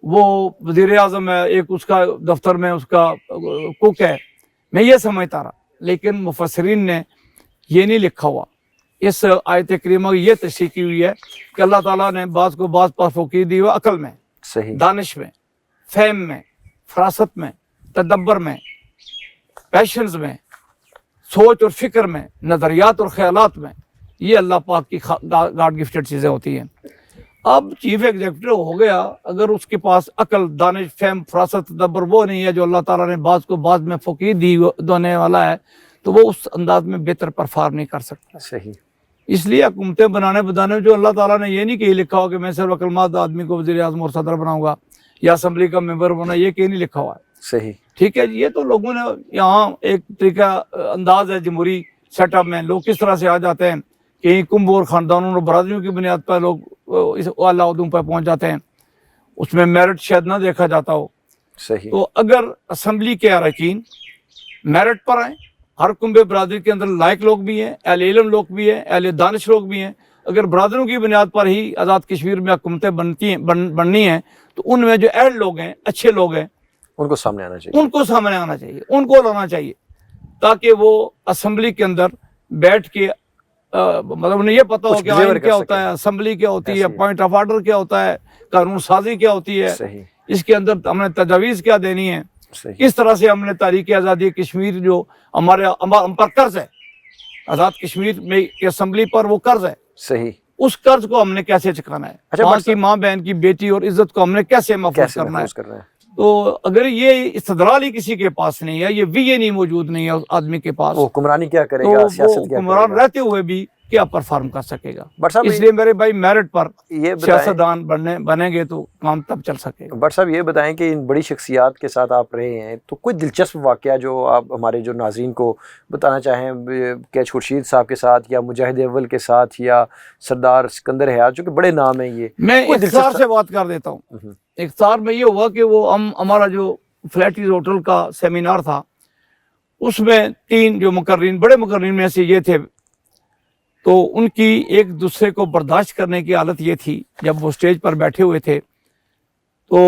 وہ وزیر اعظم ہے، ایک اس کا دفتر میں اس کا کوک ہے، میں یہ سمجھتا رہا. لیکن مفسرین نے یہ نہیں لکھا ہوا. اس آیت کریمہ کی یہ تشریح کی ہوئی ہے کہ اللہ تعالیٰ نے بعض کو بعض پر فوقیت دی، وہ عقل میں، صحیح. دانش میں، فہم میں، فراست میں، تدبر میں، پیشنز میں، سوچ اور فکر میں، نظریات اور خیالات میں. یہ اللہ پاک کی گاڈ گفٹڈ چیزیں ہوتی ہیں. اب چیف ایگزیکٹو ہو گیا، اگر اس کے پاس عقل، دانش، فہم، فراست، تدبر وہ نہیں ہے جو اللہ تعالیٰ نے بعض کو بعض میں فوقیت دینے والا ہے، تو وہ اس انداز میں بہتر پرفارم نہیں کر سکتا. صحیح. اس لیے حکومتیں بنانے میں جو اللہ تعالیٰ نے یہ نہیں کہ لکھا ہو کہ میں صرف عقلمند آدمی کو وزیر اعظم اور صدر بناؤں گا یا اسمبلی کا ممبر بنا، یہ کہ نہیں لکھا ہوا ہے. صحیح. ٹھیک ہے جی. یہ تو لوگوں نے یہاں ایک طریقہ انداز ہے جمہوری سیٹ اپ میں، لوگ کس طرح سے آ جاتے ہیں کہ کنبوں اور خاندانوں اور برادریوں کی بنیاد پر لوگ اس اعلیٰ عہدوں پر پہنچ جاتے ہیں. اس میں میرٹ شاید نہ دیکھا جاتا ہو. صحیح. تو اگر اسمبلی کے اراکین میرٹ پر آئیں، ہر کنبے برادری کے اندر لائق لوگ بھی ہیں، اہل علم لوگ بھی ہیں، اہل دانش لوگ بھی ہیں. اگر برادروں کی بنیاد پر ہی آزاد کشمیر میں حکومتیں بننی ہیں تو ان میں جو اہل لوگ ہیں، اچھے لوگ ہیں، ان کو سامنے آنا چاہیے. ان کو سامنے آنا چاہیے، ان کو لانا چاہیے، تاکہ وہ اسمبلی کے اندر بیٹھ کے مطلب انہیں یہ پتا ہو کہ آئین کیا ہوتا ہے، اسمبلی کیا ہوتی ہے، پوائنٹ آف آرڈر کیا ہوتا ہے، قانون سازی کیا ہوتی ہے، اس کے اندر ہم نے تجاویز کیا دینی ہے، کس طرح سے ہم نے تاریخ آزادی کشمیر جو ہم پر قرض ہے، آزاد کشمیر میں اسمبلی پر وہ قرض ہے، صحیح، اس قرض کو ہم نے کیسے چکانا ہے، وہاں کی ماں بہن کی بیٹی اور عزت کو ہم نے کیسے محفوظ کرنا ہے. تو اگر یہ استدلال ہی کسی کے پاس نہیں ہے، یہ وی نہیں موجود نہیں ہے اس آدمی کے پاس، وہ حکمرانی کیا کرے تو گا، وہ سیاست کیا حکمران کرے گا. رہتے ہوئے بھی کیا پرفارم کر سکے گا. بٹ صاحب اس لیے میرے بھائی میرٹ پر یہ سیاستدان بنیں گے تو کام تب چل سکے گا. بٹ صاحب یہ بتائیں کہ ان بڑی شخصیات کے ساتھ آپ رہے ہیں تو کوئی دلچسپ واقعہ جو آپ ہمارے جو ناظرین کو بتانا چاہیں کیچ خورشید صاحب کے ساتھ یا مجاہد اول کے ساتھ یا سردار سکندر حیات جو کہ بڑے نام ہیں. یہ میں اختصار سے بات کر دیتا ہوں. اختصار میں یہ ہوا کہ وہ ہمارا جو فلیٹیز ہوٹل کا سیمینار تھا اس میں 3 جو مقررین بڑے مقررین میں سے یہ تھے تو ان کی ایک دوسرے کو برداشت کرنے کی حالت یہ تھی جب وہ اسٹیج پر بیٹھے ہوئے تھے تو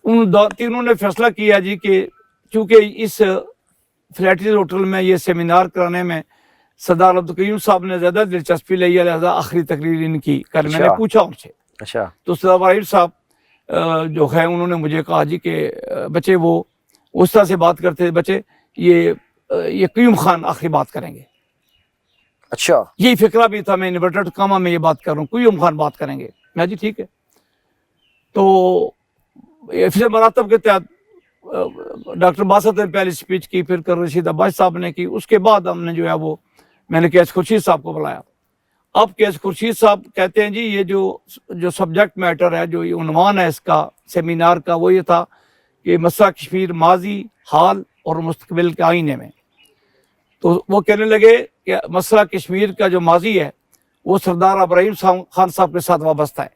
ان تینوں نے فیصلہ کیا جی کہ چونکہ اس فلیٹیز ہوٹل میں یہ سیمینار کرانے میں سردار عبدالقیوم صاحب نے زیادہ دلچسپی لی ہے لہذا آخری تقریر ان کی کل میں نے پوچھا ان سے. اچھا تو سردار ابراہیم صاحب جو ہے انہوں نے مجھے کہا جی کہ بچے وہ اس طرح سے بات کرتے تھے بچے یہ قیوم خان آخری بات کریں گے. اچھا یہی فکرہ بھی تھا. میں انورٹڈ کاما میں یہ بات کر رہا ہوں قیوم خان بات کریں گے. میں جی ٹھیک ہے. تو حفظ مراتب کے تحت ڈاکٹر باسط نے پہلی سپیچ کی پھر رشید عباس صاحب نے کی. اس کے بعد ہم نے جو ہے وہ میں نے کیچ خورشید صاحب کو بلایا. اب کیچ خورشید صاحب کہتے ہیں جی یہ جو سبجیکٹ میٹر ہے جو یہ عنوان ہے اس کا سیمینار کا وہ یہ تھا کہ مسئلہ کشمیر ماضی حال اور مستقبل کے آئینے میں. تو وہ کہنے لگے کہ مسئلہ کشمیر کا جو ماضی ہے وہ سردار ابراہیم خان صاحب کے ساتھ وابستہ ہے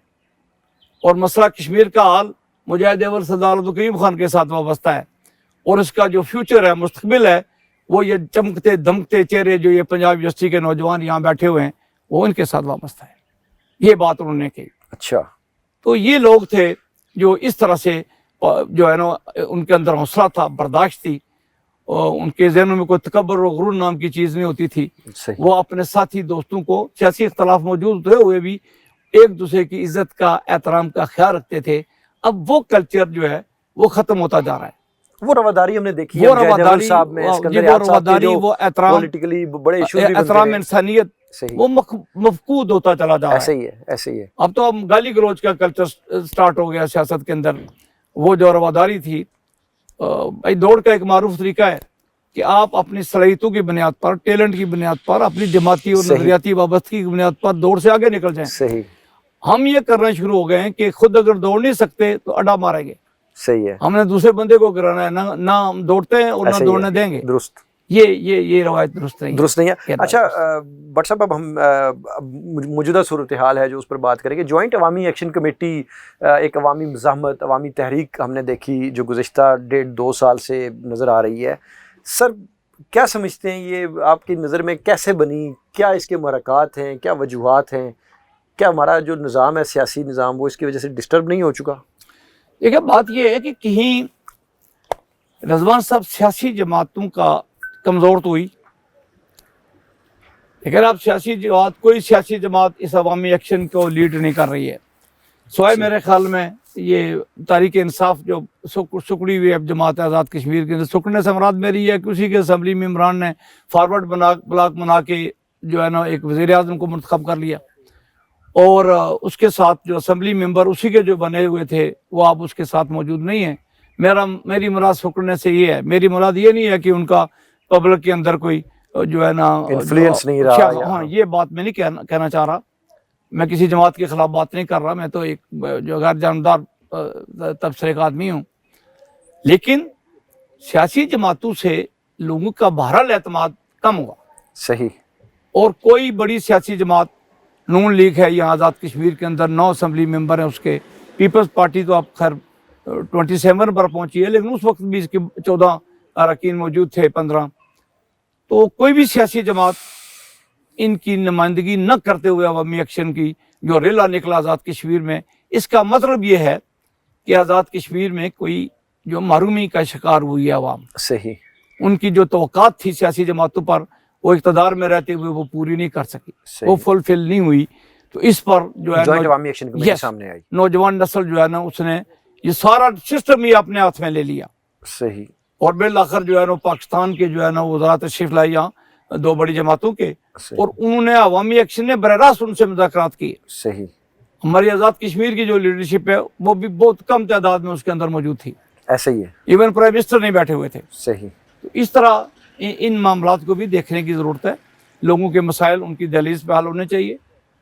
اور مسئلہ کشمیر کا حال مجاہد اول سردار عبدالقیوم خان کے ساتھ وابستہ ہے اور اس کا جو فیوچر ہے مستقبل ہے وہ یہ چمکتے دمکتے چہرے جو یہ پنجاب یونیورسٹی کے نوجوان یہاں بیٹھے ہوئے ہیں وہ ان کے ساتھ وابستہ ہے. یہ بات انہوں نے کہی. اچھا تو یہ لوگ تھے جو اس طرح سے جو ہے نا ان کے اندر حوصلہ تھا برداشت تھی ان کے ذہنوں میں کوئی تکبر و غرور نام کی چیز نہیں ہوتی تھی. وہ اپنے ساتھی دوستوں کو سیاسی اختلاف موجود ہوئے بھی ایک دوسرے کی عزت کا احترام کا خیال رکھتے تھے. اب وہ کلچر جو ہے وہ ختم ہوتا جا رہا ہے. وہ رواداری ہم نے دیکھی ہے وہ رواداری وہ احترام انسانیت وہ مفقود ہوتا چلا جا رہا ہے. ایسے ہی ہے. اب تو اب گالی گلوچ کا کلچر سٹارٹ ہو گیا سیاست کے اندر. وہ جو رواداری تھی دوڑ کا ایک معروف طریقہ ہے کہ آپ اپنی صلاحیتوں کی بنیاد پر ٹیلنٹ کی بنیاد پر اپنی جماعتی اور نظریاتی وابستگی کی بنیاد پر دوڑ سے آگے نکل جائیں. صحیح. ہم یہ کرنا شروع ہو گئے ہیں کہ خود اگر دوڑ نہیں سکتے تو اڈا ماریں گے. صحیح ہے. ہم نے دوسرے بندے کو گرانا ہے نہ ہم دوڑتے ہیں اور نہ دوڑنے دیں گے. درست. یہ روایت درست نہیں ہے. اچھا بٹ صاحب اب ہم موجودہ صورتحال ہے جو اس پر بات کریں گے. جوائنٹ عوامی ایکشن کمیٹی ایک عوامی مزاحمت عوامی تحریک ہم نے دیکھی جو گزشتہ 1.5-2 سال سے نظر آ رہی ہے. سر کیا سمجھتے ہیں یہ آپ کی نظر میں کیسے بنی؟ کیا اس کے محرکات ہیں؟ کیا وجوہات ہیں؟ کیا ہمارا جو نظام ہے سیاسی نظام وہ اس کی وجہ سے ڈسٹرب نہیں ہو چکا؟ دیکھیں بات یہ ہے کہ کہیں رضوان صاحب سیاسی جماعتوں کا کمزور تو ہوئی لیکن اب کوئی سیاسی جماعت اس عوامی ایکشن کو لیڈ نہیں کر رہی ہے سوائے میرے خیال میں یہ تحریک انصاف جو سکڑی ہوئی اب جماعت آزاد کشمیر کے سکڑنے سے مراد میری ہے کہ اسی کے اسمبلی ممبران نے فارورڈ بلاک بنا کے جو ہے نا ایک وزیر اعظم کو منتخب کر لیا اور اس کے ساتھ جو اسمبلی ممبر اسی کے جو بنے ہوئے تھے وہ آپ اس کے ساتھ موجود نہیں ہیں. میری مراد سکڑنے سے یہ ہے. میری مراد یہ نہیں ہے کہ ان کا پبلک کے اندر کوئی جو ہے نا انفلوئنس نہیں رہا. ہاں یہ بات میں نہیں کہنا چاہ رہا. میں کسی جماعت کے خلاف بات نہیں کر رہا. میں تو ایک جو غیر جانبدار تبصرے کا آدمی ہوں. لیکن سیاسی جماعتوں سے لوگوں کا بہرحال اعتماد کم ہوا. صحیح. اور کوئی بڑی سیاسی جماعت نون لیگ ہے یہاں آزاد کشمیر کے اندر 9 اسمبلی ممبر ہیں اس کے. پیپلز پارٹی تو آپ خیر 27 پر پہنچی ہے لیکن اس وقت بھی اس کے 14 اراکین موجود تھے 15. تو کوئی بھی سیاسی جماعت ان کی نمائندگی نہ کرتے ہوئے عوامی ایکشن کی جو ریلا نکلا آزاد کشمیر میں اس کا مطلب یہ ہے کہ آزاد کشمیر میں کوئی جو محرومی کا شکار ہوئی ہے عوام. صحیح. ان کی جو توقعات تھی سیاسی جماعتوں پر وہ اقتدار میں رہتے ہوئے وہ پوری نہیں کر سکی. وہ فلفل نہیں ہوئی. تو اس پر جو ہے عوامی ایکشن کمیٹی سامنے آئی. نوجوان نسل جو ہے نا اس نے یہ سارا سسٹم ہی اپنے ہاتھ میں لے لیا. صحیح. اور بالآخر جو ہے نا پاکستان کے جو ہے نا وزارت تشریف لائی یہاں 2 بڑی جماعتوں کے اور انہوں نے عوامی ایکشن نے براہ راست ان سے مذاکرات کیے. صحیح. ہماری آزاد کشمیر کی جو لیڈرشپ ہے وہ بھی بہت کم تعداد میں اس کے اندر موجود تھی. ایسا ہی ہے. ایون پرائم منسٹر نہیں بیٹھے ہوئے تھے. صحیح. تو اس طرح ان معاملات کو بھی دیکھنے کی ضرورت ہے. लोगों के मसाइल उनकी दहलीज पे हल होने चाहिए।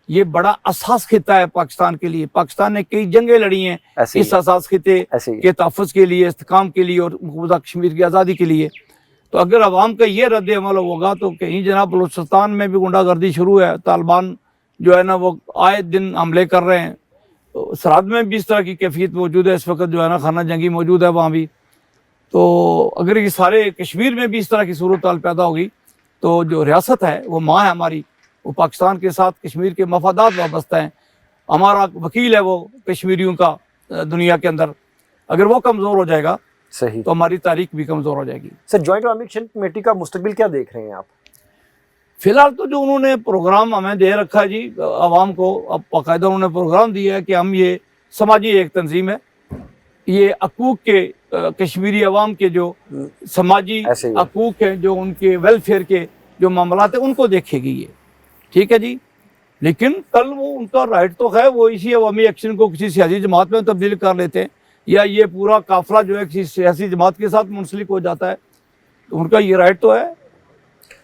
ये बड़ा असास खिता है पाकिस्तान के लिए। पाकिस्तान ने कई जंगें लड़ी हैं ऐसे ही इस असास खिते ऐसे ही के तहफ़्फ़ुज़ के लिए, इस्तेकाम के लिए और मकबूजा कश्मीर की आज़ादी के लिए। तो अगर अवाम का ये रद्द अमल होगा तो कहीं जनाब बलूचिस्तान में भी गुंडागर्दी शुरू है। तालिबान जो है ना वो आए दिन हमले कर रहे हैं। तो सरहद में भी इस तरह की कैफियत मौजूद है इस वक्त, जो है ना खाना जंगी मौजूद है वहाँ भी। तो अगर ये सारे कश्मीर में भी इस तरह की सूरत हाल पैदा होगी तो जो रियासत है वो माँ है हमारी, वो पाकिस्तान के साथ कश्मीर के मफादात वाबस्ता हैं। हमारा वकील है वो कश्मीरियों का दुनिया के अंदर, अगर वो कमज़ोर हो जाएगा सही। तो हमारी तारीख भी कमज़ोर हो जाएगी। सर, जॉइंट अवामी एक्शन कमेटी का मुस्तकबिल क्या देख रहे हैं आप? फिलहाल तो जो उन्होंने प्रोग्राम हमें दे रखा है जी आवाम को, अब बाकायदा उन्होंने प्रोग्राम दिया है कि हम ये समाजी एक तंजीम है, ये हकूक़ के कश्मीरी अवाम के जो समाजी ऐसे ही। हकूक़ हैं, जो उनके वेलफेयर के जो मामलात हैं उनको देखेगी ये, ठीक है जी। लेकिन कल वो उनका राइट तो है, वो इसी अवामी एक्शन को किसी सियासी जमात में तब्दील कर लेते हैं या ये पूरा काफिला जो है किसी सियासी जमात के साथ मुंसलिक हो जाता है, तो उनका ये राइट तो है।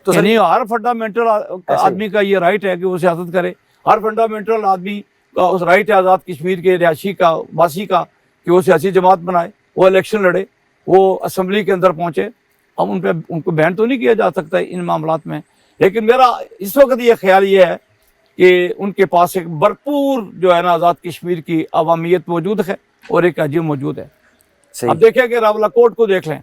तो यानी हर फंडामेंटल आदमी का ये राइट है कि वो सियासत करे। हर फंडामेंटल आदमी का उस राइट है आज़ाद कश्मीर के रिहायशी का, वासी का, कि वो सियासी जमात बनाए, वो इलेक्शन लड़े, वो असम्बली के अंदर पहुँचे। अब उनको बैन तो नहीं किया जा सकता इन मामलात में, लेकिन मेरा इस वक्त ये ख्याल ये है कि उनके पास एक भरपूर जो है ना आज़ाद कश्मीर की अवामियत मौजूद है और एक अजीम मौजूद है। अब देखें कि रावला कोट को देख लें,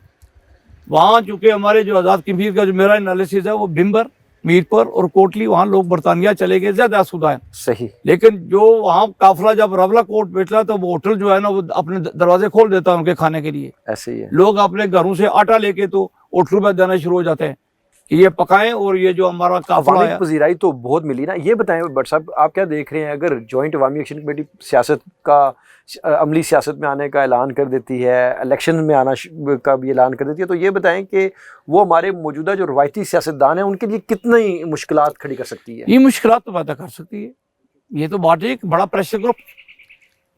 वहाँ चूँकि हमारे जो आज़ाद कश्मीर का जो मेरा एनालिसिस है वो भिम्बर, मीरपुर और कोटली, वहाँ लोग बरतानिया चले गए ज़्यादा आसूदा है। सही। लेकिन जो वहाँ काफिला जब रावला कोट बैठा तो वो होटल जो है ना वो अपने दरवाजे खोल देता है उनके खाने के लिए। ऐसे ही है। लोग अपने घरों से आटा लेके तो होटलों में देना शुरू हो जाते हैं कि ये पकाएं और ये जो हमारा काफिला है। पजीराई तो बहुत मिली ना। ये बताएं भट्ट साहब, आप क्या देख रहे हैं अगर जॉइंट अवामी एक्शन कमेटी सियासत का अमली सियासत में आने का ऐलान कर देती है, इलेक्शन में आना का भी ऐलान कर देती है, तो ये बताएं कि वो हमारे मौजूदा जो रवायती सियासतदान हैं उनके लिए कितनी मुश्किलात खड़ी कर सकती है? ये मुश्किलात तो पैदा कर सकती है, ये तो बात है, एक बड़ा प्रेशर ग्रुप।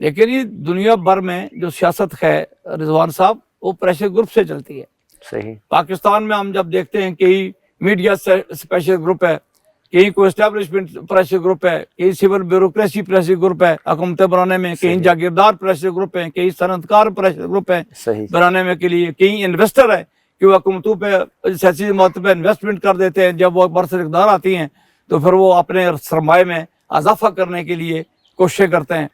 लेकिन ये दुनिया भर में जो सियासत है रिजवान साहब, वो प्रेशर ग्रुप से चलती है। सही। पाकिस्तान में हम जब देखते हैं कई मीडिया स्पेशल ग्रुप है, कहीं को एस्टेब्लिशमेंट प्रेशर ग्रुप है, कहीं सिविल ब्यूरोक्रेसी प्रेशर ग्रुप है हुकूमतें बनाने में, कहीं जागीरदार प्रेशर ग्रुप है, कहीं सनतकार प्रेशर ग्रुप है बनाने में के लिए, कहीं इन्वेस्टर है कि वो हुकूमतों पे सियासी जमातों पे इन्वेस्टमेंट कर देते हैं। जब वो बरसर इक़्तिदार आती हैं तो फिर वो अपने सरमाए में इजाफा करने के लिए कोशिशें करते हैं।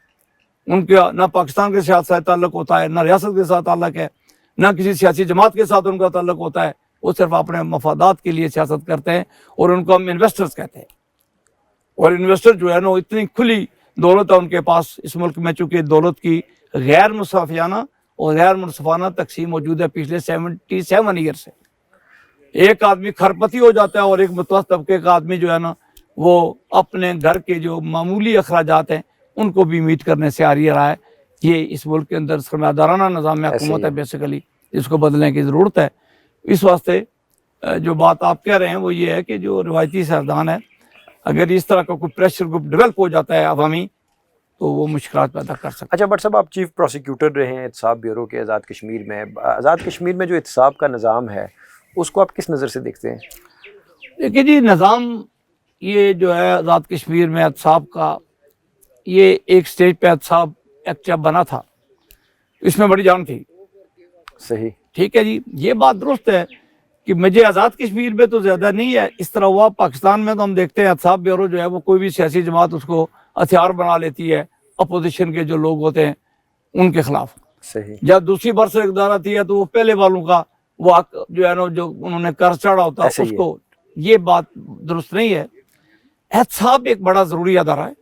उनका ना पाकिस्तान के साथ ताल्लुक होता है, ना रियासत के साथ ताल्लुक है, ना किसी सियासी जमात के साथ उनका ताल्लुक होता है। वो सिर्फ अपने मफादात के लिए सियासत करते हैं और उनको हम इन्वेस्टर्स कहते हैं। और इन्वेस्टर जो है ना इतनी खुली दौलत है उनके पास इस मुल्क में, चूँकि दौलत की गैर मुसाफियाना और गैर मुनसफाना तकसीम मौजूद है पिछले 77 ईयर से। एक आदमी खरपति हो जाता है और एक मुतवस्सित तबके का आदमी जो है ना वो अपने घर के जो मामूली अखराजात हैं उनको भी मीट करने से आ रहा है। ये इस मुल्क के अंदर सरमायादाराना निज़ाम हुकूमत है बेसिकली, जिसको बदलने की ज़रूरत है। इस वास्ते जो बात आप कह रहे हैं वो ये है कि जो रिवायती सियासतदान है, अगर इस तरह का कोई प्रेशर ग्रुप डेवलप हो जाता है अवामी, तो वो मुश्किलात पैदा कर सकता है। अच्छा भट्ट साहब, आप चीफ प्रोसिक्यूटर रहे हैं एहतसाब ब्यूरो के आज़ाद कश्मीर में। आज़ाद कश्मीर में जो एहतसाब का निज़ाम है उसको आप किस नज़र से देखते हैं? देखिए जी, निज़ाम ये जो है आज़ाद कश्मीर में एहतसाब का, ये एक स्टेज पे एहतसाब एक्ट जब बना था इसमें बड़ी जान थी। सही। ठीक है जी, ये बात दुरुस्त है कि मुझे आज़ाद कश्मीर में तो ज़्यादा नहीं है इस तरह हुआ। पाकिस्तान में तो हम देखते हैं एहतसाब ब्यूरो जो है वो कोई भी सियासी जमात उसको हथियार बना लेती है अपोजिशन के जो लोग होते हैं उनके खिलाफ। सही। जब दूसरी बरसर इक़्तिदार आती है तो वो पहले वालों का वो हक जो है ना जो उन्होंने कर्ज चढ़ा होता है उसको, ये बात दुरुस्त नहीं है। एहतसाब एक बड़ा ज़रूरी अदारा है,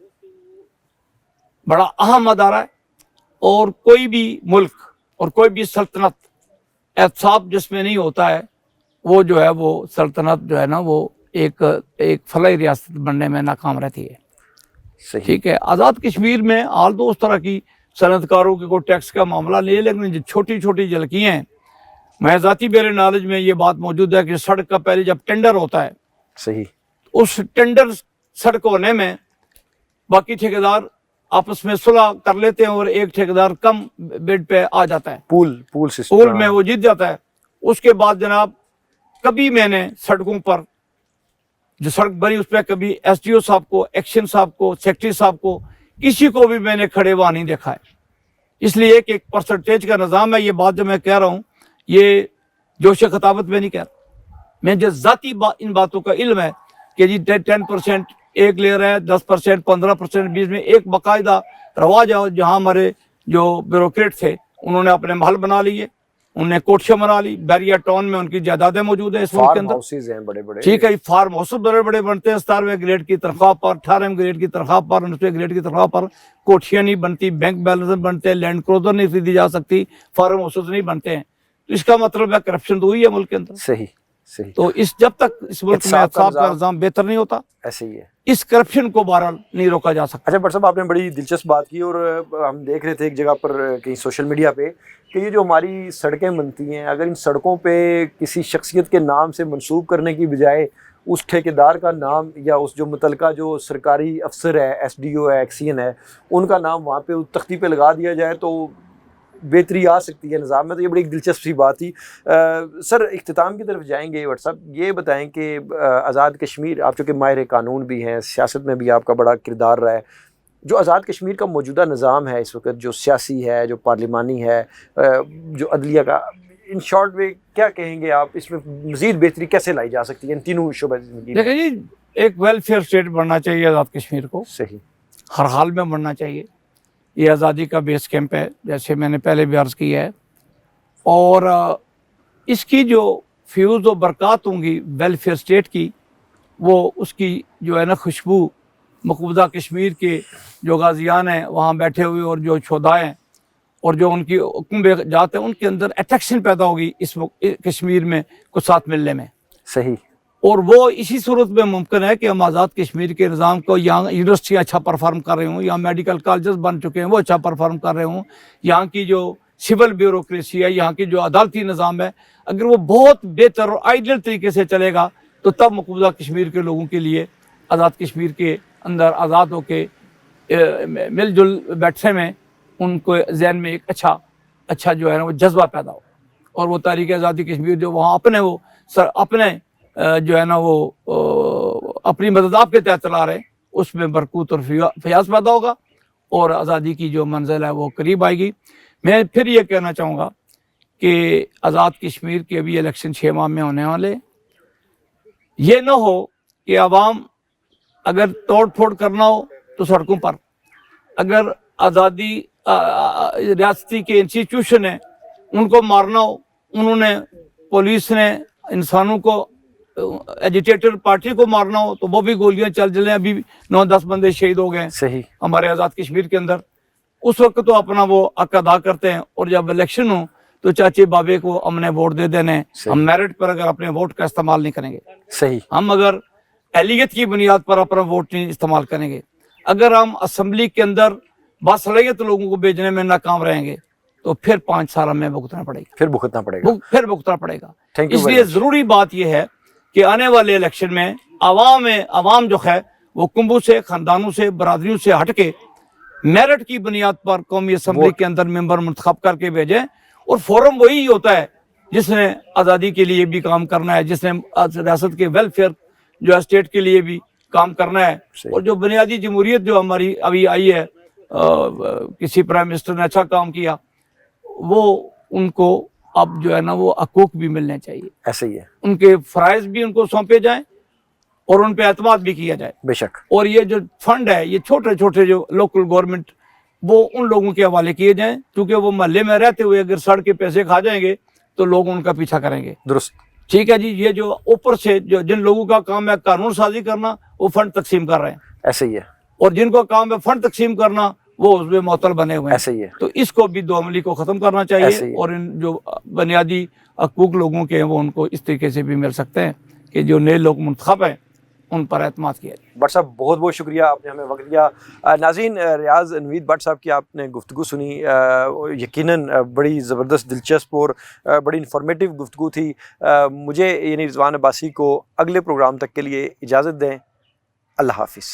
बड़ा अहम अदारा है, और कोई भी मुल्क और कोई भी सल्तनत एहतसाब जिसमें नहीं होता है वो जो है वो सल्तनत जो है ना वो एक फलाही रियासत बनने में नाकाम रहती है। सही। ठीक है, आज़ाद कश्मीर में हाल तो उस तरह की सनतकारों के कोई टैक्स का मामला नहीं है, लेकिन जो छोटी छोटी झलकियाँ हैं, मैं ज़ाती मेरे नॉलेज में ये बात मौजूद है कि सड़क का पहले जब टेंडर होता है, सही, उस टेंडर सड़क होने में बाकी ठेकेदार आपस में सुलह कर लेते हैं और एक ठेकेदार कम बिड पे आ जाता है, पूल सिस्टम, पूल में वो जीत जाता है। उसके बाद जनाब कभी मैंने सड़कों पर जो सड़क बनी उस पर कभी SDO साहब को, एक्शन साहब को, सेक्रेटरी साहब को, किसी को भी मैंने खड़े वहाँ नहीं देखा है। इसलिए एक परसेंटेज का निज़ाम है। ये बात जो मैं कह रहा हूँ ये जोश खताबत में नहीं कह रहा, मैं जो ज़ाती इन बातों का इल्म है कि जी 10% एक ले रहा है, 10%, 15%, 20 में एक बाकायदा रवाज है। जहाँ हमारे जो ब्यूरोक्रेट थे उन्होंने अपने महल बना लिए, उन्होंने कोठियाँ बना ली, बैरिया टाउन में उनकी जायदादें मौजूद है इस मुल्क के अंदर, हाउसेज हैं बड़े बड़े, ठीक है। फार्म हाउस बड़े बड़े बनते हैं 17वें ग्रेड की तनख्वाह पर, 18वें ग्रेड की तनख्वाह पर, 19वें ग्रेड की तनख्वाह पर। कोठियाँ नहीं बनती, बैंक बैलेंस बनते, लैंड क्रूजर नहीं खरीदी जा सकती, फार्म हाउस नहीं बनते हैं। तो इसका मतलब है करप्शन तो हुई है मुल्क के अंदर। सही सही। तो इस जब तक इस मुल्क में इंसाफ का निज़ाम बेहतर नहीं होता, ऐसे ही है, इस करप्शन को बहरहाल नहीं रोका जा सकता। अच्छा भट्ट साहब, आपने बड़ी दिलचस्प बात की और हम देख रहे थे एक जगह पर कहीं सोशल मीडिया पे कि ये जो हमारी सड़कें बनती हैं, अगर इन सड़कों पे किसी शख्सियत के नाम से मंसूब करने की बजाय उस ठेकेदार का नाम या उस जो मुतलका जो सरकारी अफसर है, SDO है, एक्सीएन है, उनका नाम वहाँ पे उस तख्ती पे लगा दिया जाए तो बेहतरी आ सकती है निज़ाम में। तो ये बड़ी एक दिलचस्प सी बात थी। सर इख्तिताम की तरफ जाएंगे। भट्ट साहब ये बताएं कि आज़ाद कश्मीर, आप चूँकि माहिर कानून भी हैं, सियासत में भी आपका बड़ा किरदार रहा है, जो आज़ाद कश्मीर का मौजूदा निज़ाम है इस वक्त, जो सियासी है, जो पार्लिमानी है, जो अदलिया का, इन शॉर्ट में क्या कहेंगे आप, इसमें मज़ीद बेहतरी कैसे लाई जा सकती है इन तीनों शोबे ज़िंदगी में? देखिए जी, एक वेलफेयर स्टेट बनना चाहिए आज़ाद कश्मीर को, सही, हर हाल में बनना चाहिए। ये आज़ादी का बेस कैंप है, जैसे मैंने पहले भी अर्ज़ किया है, और इसकी जो फ्यूज़ और बरक़ात होंगी वेलफेयर स्टेट की, वो उसकी जो है ना खुशबू मकबूजा कश्मीर के जो गाजियान हैं वहाँ बैठे हुए और जो शोधाएँ हैं और जो उनकी कुंभे जाते हैं, उनके अंदर अट्रैक्शन पैदा होगी इस कश्मीर में कुछ साथ मिलने में। सही। और वो इसी सूरत में मुमकिन है कि हम आज़ाद कश्मीर के निज़ाम को, यहाँ यूनिवर्सिटियाँ अच्छा परफॉर्म कर रहे हों, यहाँ मेडिकल कॉलेजेस बन चुके हैं वो अच्छा परफॉर्म कर रहे हों, यहाँ की जो सिविल ब्यूरोक्रेसी है, यहाँ की जो अदालती निज़ाम है, अगर वो बहुत बेहतर और आइडियल तरीके से चलेगा तो तब मकबूजा कश्मीर के लोगों के लिए आज़ाद कश्मीर के अंदर आज़ाद होकर मिलजुल बैठने में उनको जहन में एक अच्छा जो है ना वो जज्बा पैदा हो, और वो तारीख़ आज़ादी कश्मीर जो वहाँ अपने जो है ना वो अपनी मदद आपके तहत चला रहे, उसमें बरकत और फयाज पैदा होगा और आज़ादी की जो मंजिल है वो करीब आएगी। मैं फिर ये कहना चाहूँगा कि आज़ाद कश्मीर के अभी इलेक्शन 6 माह में होने वाले, ये ना हो कि आवाम अगर तोड़ फोड़ करना हो तो सड़कों पर, अगर आज़ादी रियासती के इंस्टीट्यूशन है उनको मारना हो, उन्होंने पुलिस ने इंसानों को एजिटेटर पार्टी को मारना हो तो वो भी गोलियां चल जलें। अभी 9-10 बंदे शहीद हो गए सही हमारे आज़ाद कश्मीर के अंदर। उस वक्त तो अपना वो हक अदा करते हैं, और जब इलेक्शन हो तो चाचे बाबे को हमने वोट दे देने, हम मेरिट पर अगर अपने वोट का इस्तेमाल नहीं करेंगे, सही, हम अगर एहलियत की बुनियाद पर अपना वोट नहीं इस्तेमाल करेंगे, अगर हम असम्बली के अंदर बासलाहियत लोगों को भेजने में नाकाम रहेंगे तो फिर 5 साल हमें भुगतना पड़ेगा, फिर भुगतना पड़ेगा। इसलिए ज़रूरी बात यह है कि आने वाले इलेक्शन में आवाम जो है वो कुंभों से, ख़ानदानों से, बरादरियों से हट के मेरिट की बुनियाद पर कौमी असम्बली के अंदर मेंबर मुंतखब करके भेजें। और फोरम वही होता है जिसने आज़ादी के लिए भी काम करना है, जिसने रियासत के वेलफेयर जो स्टेट के लिए भी काम करना है। और जो बुनियादी जमहूरियत जो हमारी अभी आई है, किसी प्राइम मिनिस्टर ने अच्छा काम किया, वो उनको अब जो है ना वो हकूक भी मिलने चाहिए। ऐसे ही है, उनके फ़राइज़ भी उनको सौंपे जाएं और उन पे एतमाद भी किया जाए, बेशक। और ये जो फंड है, ये छोटे छोटे जो लोकल गवर्नमेंट, वो उन लोगों के हवाले किए जाएं, क्योंकि वो महल्ले में रहते हुए अगर सड़ के पैसे खा जाएंगे तो लोग उनका पीछा करेंगे। दुरुस्त, ठीक है जी। ये जो ऊपर से जो जिन लोगों का काम है कानून साजी करना, वो फंड तकसीम कर रहे हैं, ऐसे ही है, और जिनको काम है फंड तकसीम करना, वो उसमें मुअत्तल बने हुए हैं, ऐसे ही है। तो इसको भी दो अमली को ख़त्म करना चाहिए, और इन जो बुनियादी हकूक लोगों के हैं वो उनको इस तरीके से भी मिल सकते हैं कि जो नए लोग मुंतखब हैं उन पर एतमाद किया जाए। भट्ट साहब बहुत बहुत शुक्रिया, आपने हमें वक्त दिया। नाज़रीन, रियाज़ नवीद भट्ट साहब की आपने गुफ्तगू सुनी, यकीनन बड़ी ज़बरदस्त, दिलचस्प और बड़ी इन्फॉर्मेटिव गुफ्तगू थी। मुझे यानी रिज़वान अब्बासी को अगले प्रोग्राम तक के लिए इजाज़त दें। अल्लाह हाफ़िज़।